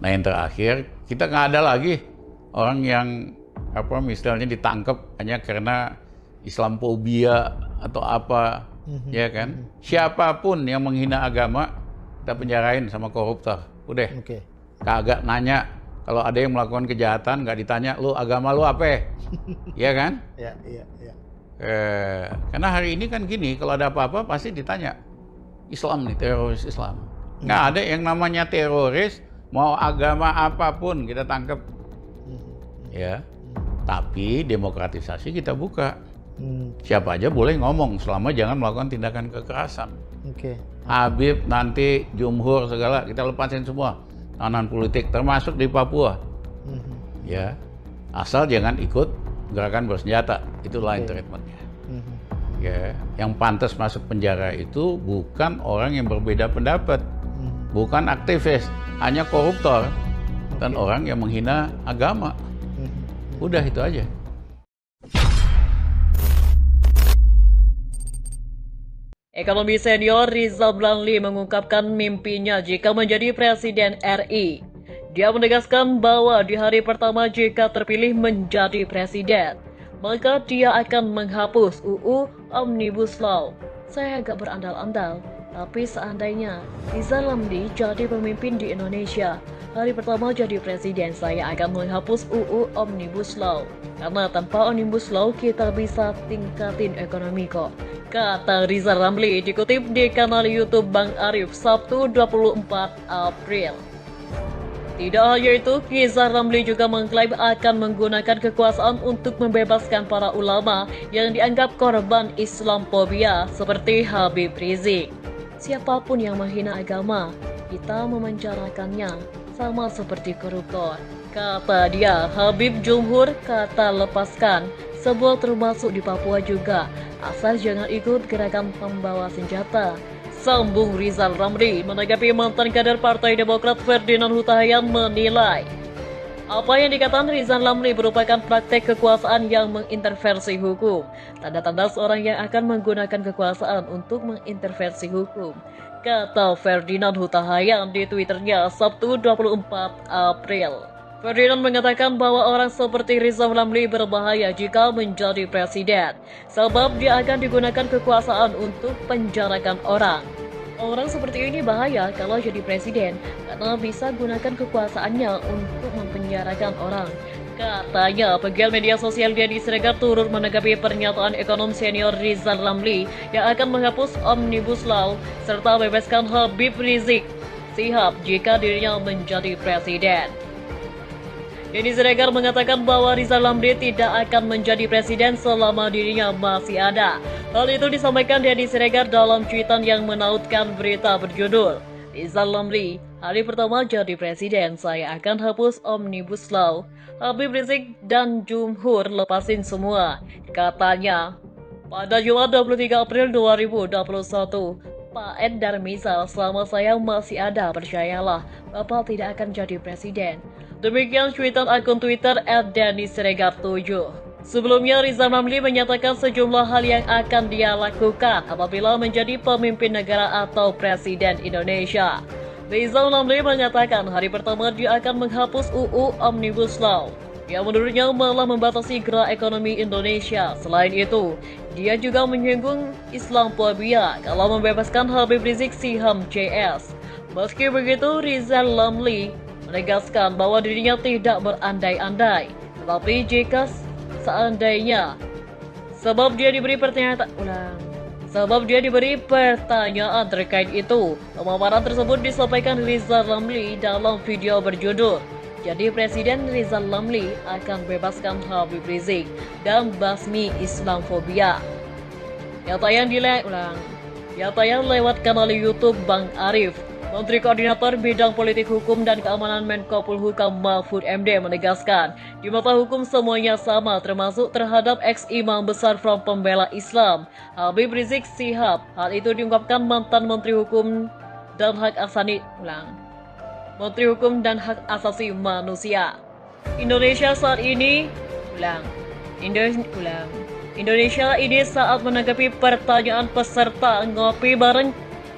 Nah yang terakhir, kita nggak ada lagi orang yang misalnya ditangkap hanya karena Islamophobia atau apa, ya kan? Siapapun yang menghina agama, kita penjarain sama koruptor. Udah, Oke. kagak nanya. Kalau ada yang melakukan kejahatan, nggak ditanya, lu agama lu apa? Ya kan? Ya, iya, iya. Karena hari ini kan gini, kalau ada apa-apa pasti ditanya, Islam nih, teroris Islam. Nggak ada yang namanya teroris, mau agama apapun kita tangkap. Ya, tapi demokratisasi kita buka. Siapa aja boleh ngomong, selama jangan melakukan tindakan kekerasan. Oke. Habib, nanti Jumhur, segala, kita lepasin semua. Tahanan politik, termasuk di Papua. Ya, asal jangan ikut gerakan bersenjata, itu lain treatmentnya. Ya, yang pantas masuk penjara itu bukan orang yang berbeda pendapat, bukan aktivis, hanya koruptor dan orang yang menghina agama. Udah itu aja. Ekonomi senior Rizal Ramli mengungkapkan mimpinya jika menjadi Presiden RI. Dia menegaskan bahwa di hari pertama jika terpilih menjadi Presiden, maka dia akan menghapus UU Omnibus Law. Saya agak berandal-andal, tapi seandainya Rizal Ramli jadi pemimpin di Indonesia, hari pertama jadi Presiden saya akan menghapus UU Omnibus Law. Karena tanpa Omnibus Law kita bisa tingkatin ekonomi kok. Kata Rizal Ramli dikutip di kanal YouTube Bang Arif Sabtu 24 April. Tidak hanya itu, Rizal Ramli juga mengklaim akan menggunakan kekuasaan untuk membebaskan para ulama yang dianggap korban Islamophobia seperti Habib Rizik. Siapapun yang menghina agama, kita memenjarakannya sama seperti koruptor. Kata dia, Habib Jumhur kata lepaskan, semua termasuk di Papua juga, asal jangan ikut gerakan pembawa senjata. Sambung Rizal Ramli menanggapi mantan kader Partai Demokrat Ferdinand Huta Hayan menilai, apa yang dikatakan Rizal Ramli merupakan praktek kekuasaan yang mengintervensi hukum. Tanda-tanda seorang yang akan menggunakan kekuasaan untuk mengintervensi hukum, kata Ferdinand Huta Hayan di Twitternya Sabtu 24 April. Ferdinand mengatakan bahwa orang seperti Rizal Ramli berbahaya jika menjadi presiden, sebab dia akan digunakan kekuasaan untuk penjarakan orang. Orang seperti ini bahaya kalau jadi presiden, karena bisa gunakan kekuasaannya untuk mempenjarakan orang. Katanya, pegiat media sosial Denny Siregar turut menanggapi pernyataan ekonom senior Rizal Ramli yang akan menghapus Omnibus Law serta bebaskan Habib Rizik Sihab jika dirinya menjadi presiden. Denny Siregar mengatakan bahwa Rizal Ramli tidak akan menjadi presiden selama dirinya masih ada. Hal itu disampaikan Denny Siregar dalam cuitan yang menautkan berita berjudul, Rizal Ramli, hari pertama jadi presiden, saya akan hapus Omnibus Law. Habib Rizik dan Jumhur lepasin semua. Katanya, pada Jumat 23 April 2021, Pak Ed Darmizal, selama saya masih ada, percayalah, Bapak tidak akan jadi presiden. Demikian cuitan akun Twitter @DennySiregar7. Sebelumnya, Rizal Ramli menyatakan sejumlah hal yang akan dia lakukan apabila menjadi pemimpin negara atau presiden Indonesia. Rizal Ramli mengatakan hari pertama dia akan menghapus UU Omnibus Law, yang menurutnya malah membatasi gerak ekonomi Indonesia. Selain itu, dia juga menyinggung Islamophobia kalau membebaskan Habib Rizik Sihab CS. Meski begitu, Rizal Ramli menegaskan bahwa dirinya tidak berandai-andai, tetapi jika seandainya sebab dia diberi pertanyaan terkait itu. Pemaparan tersebut disampaikan Rizal Ramli dalam video berjudul, jadi Presiden Rizal Ramli akan bebaskan Habib Rizik dan basmi Islamophobia, yang tayang lewat kanal YouTube Bang Arif. Menteri Koordinator Bidang Politik Hukum dan Keamanan Menko Polhukam Mahfud MD menegaskan, di mata hukum semuanya sama, termasuk terhadap ex-imam besar Front Pembela Islam, Habib Rizik Sihab. Hal itu diungkapkan mantan Menteri Hukum dan Hak Asasi Manusia. Indonesia ini saat menanggapi pertanyaan peserta ngopi bareng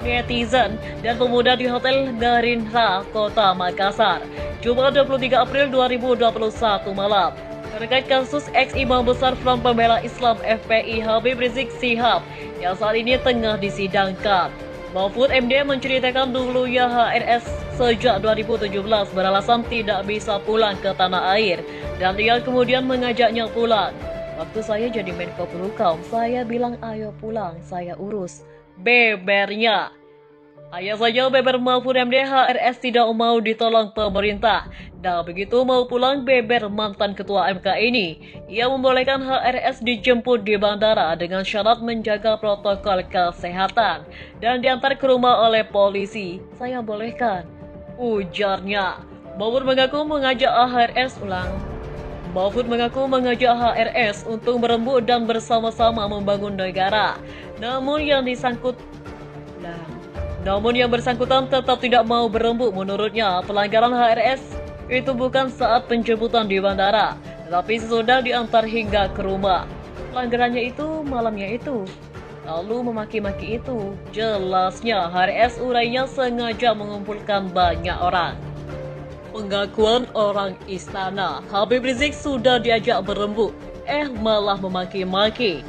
netizen, dan pemuda di Hotel Gerindra, Kota Makassar, Jumat 23 April 2021 malam. Terkait kasus ex-imam besar Front Pembela Islam FPI Habib Rizik Syihab yang saat ini tengah disidangkan. Mahfud MD menceritakan dulunya HRS sejak 2017 beralasan tidak bisa pulang ke tanah air dan dia kemudian mengajaknya pulang. Waktu saya jadi Menko Polhukam, saya bilang ayo pulang, saya urus. Bebernya. Hanya saja beber Mahfud MD HRS tidak mau ditolong pemerintah. Nah begitu mau pulang beber mantan ketua MK ini, ia membolehkan HRS dijemput di bandara dengan syarat menjaga protokol kesehatan dan diantar ke rumah oleh polisi. Saya bolehkan, ujarnya. Mahfud mengaku mengajak HRS untuk berembuk dan bersama-sama membangun negara. Namun yang bersangkutan tetap tidak mau berembuk. Menurutnya, pelanggaran HRS itu bukan saat penjemputan di bandara, tetapi sesudah diantar hingga ke rumah. Pelanggarannya itu malamnya itu, lalu memaki-maki itu. Jelasnya, HRS urainya sengaja mengumpulkan banyak orang. Pengakuan orang istana, Habib Rizik sudah diajak berembuk, malah memaki-maki.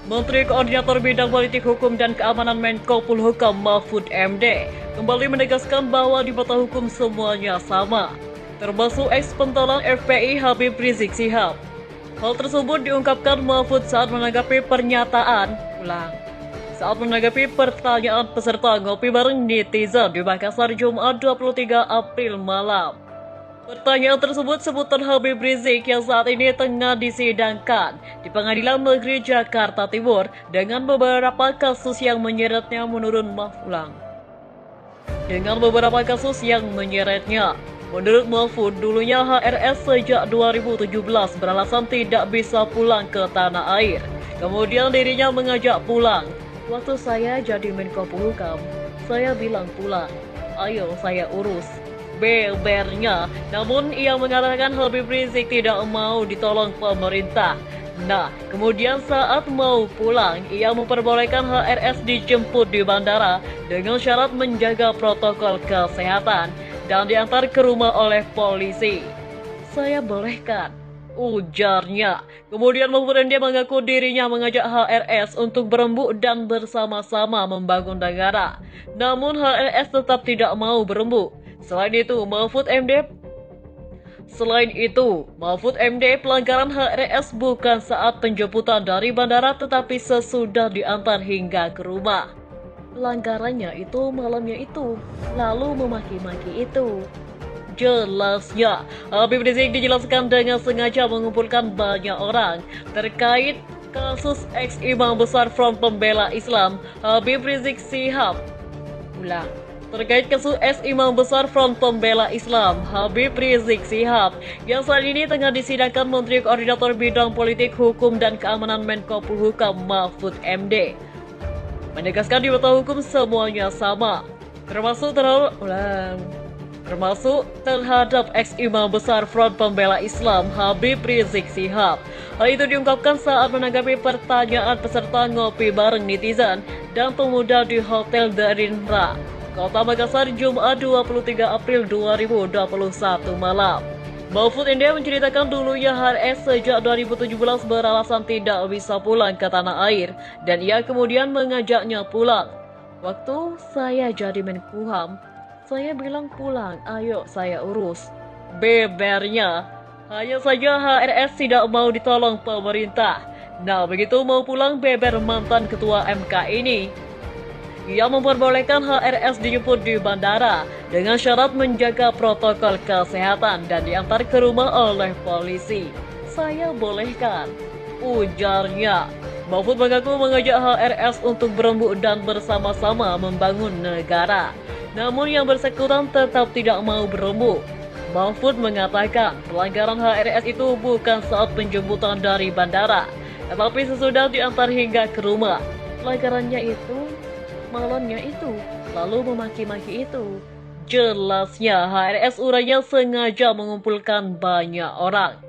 Menteri Koordinator Bidang Politik Hukum dan Keamanan Menko Polhukam Mahfud MD kembali menegaskan bahwa di mata hukum semuanya sama, termasuk ex-pentolan FPI Habib Rizik Syihab. Hal tersebut diungkapkan Mahfud saat menanggapi pertanyaan peserta ngopi bareng netizen di Makassar Jumat 23 April malam. Pertanyaan tersebut seputar Habib Rizik yang saat ini tengah disidangkan di Pengadilan Negeri Jakarta Timur dengan beberapa kasus yang menyeretnya. Menurut Mahfud, dulunya HRS sejak 2017 beralasan tidak bisa pulang ke tanah air. Kemudian dirinya mengajak pulang. Waktu saya jadi Menko Polhukam, saya bilang pulang, ayo saya urus. Bebernya, namun ia mengatakan Habib Rizik tidak mau ditolong pemerintah. Nah, kemudian saat mau pulang, ia memperbolehkan HRS dijemput di bandara dengan syarat menjaga protokol kesehatan dan diantar ke rumah oleh polisi. Saya bolehkan, ujarnya. Kemudian Mahfud MD mengaku dirinya mengajak HRS untuk berembuk dan bersama-sama membangun negara. Namun HRS tetap tidak mau berembuk. Selain itu, Mahfud MD pelanggaran HRS bukan saat penjemputan dari bandara tetapi sesudah diantar hingga ke rumah. Pelanggarannya itu malamnya itu, lalu memaki-maki itu. Jelasnya, Habib Rizik dijelaskan dengan sengaja mengumpulkan banyak orang terkait kasus ex-imam besar Front Pembela Islam Habib Rizik Syihab. Terkait kasus ex-imam besar Front Pembela Islam Habib Rizik Syihab yang saat ini tengah disidangkan Menteri Koordinator Bidang Politik Hukum dan Keamanan Menko Polhukam Mahfud MD menegaskan di mata hukum semuanya sama, termasuk terhadap ex-imam besar Front Pembela Islam Habib Rizik Syihab. Hal itu diungkapkan saat menanggapi pertanyaan peserta ngopi bareng netizen dan pemuda di Hotel Gerindra, Kota Makassar Jumat 23 April 2021 malam. Mahfud MD menceritakan dulunya HRS sejak 2017 beralasan tidak bisa pulang ke tanah air dan ia kemudian mengajaknya pulang. Waktu saya jadi Menkumham, saya bilang pulang, ayo saya urus. Bebernya, hanya saja HRS tidak mau ditolong pemerintah. Nah begitu mau pulang beber mantan ketua MK ini, ia memperbolehkan HRS dijemput di bandara dengan syarat menjaga protokol kesehatan dan diantar ke rumah oleh polisi. Saya bolehkan, ujarnya. Mahfud mengaku mengajak HRS untuk berembuk dan bersama-sama membangun negara. Namun yang bersangkutan tetap tidak mau berembuk. Mahfud mengatakan pelanggaran HRS itu bukan saat penjemputan dari bandara, tetapi sesudah diantar hingga ke rumah. Pelanggarannya itu malamnya itu, lalu memaki-maki itu. Jelasnya HRS urainya sengaja mengumpulkan banyak orang.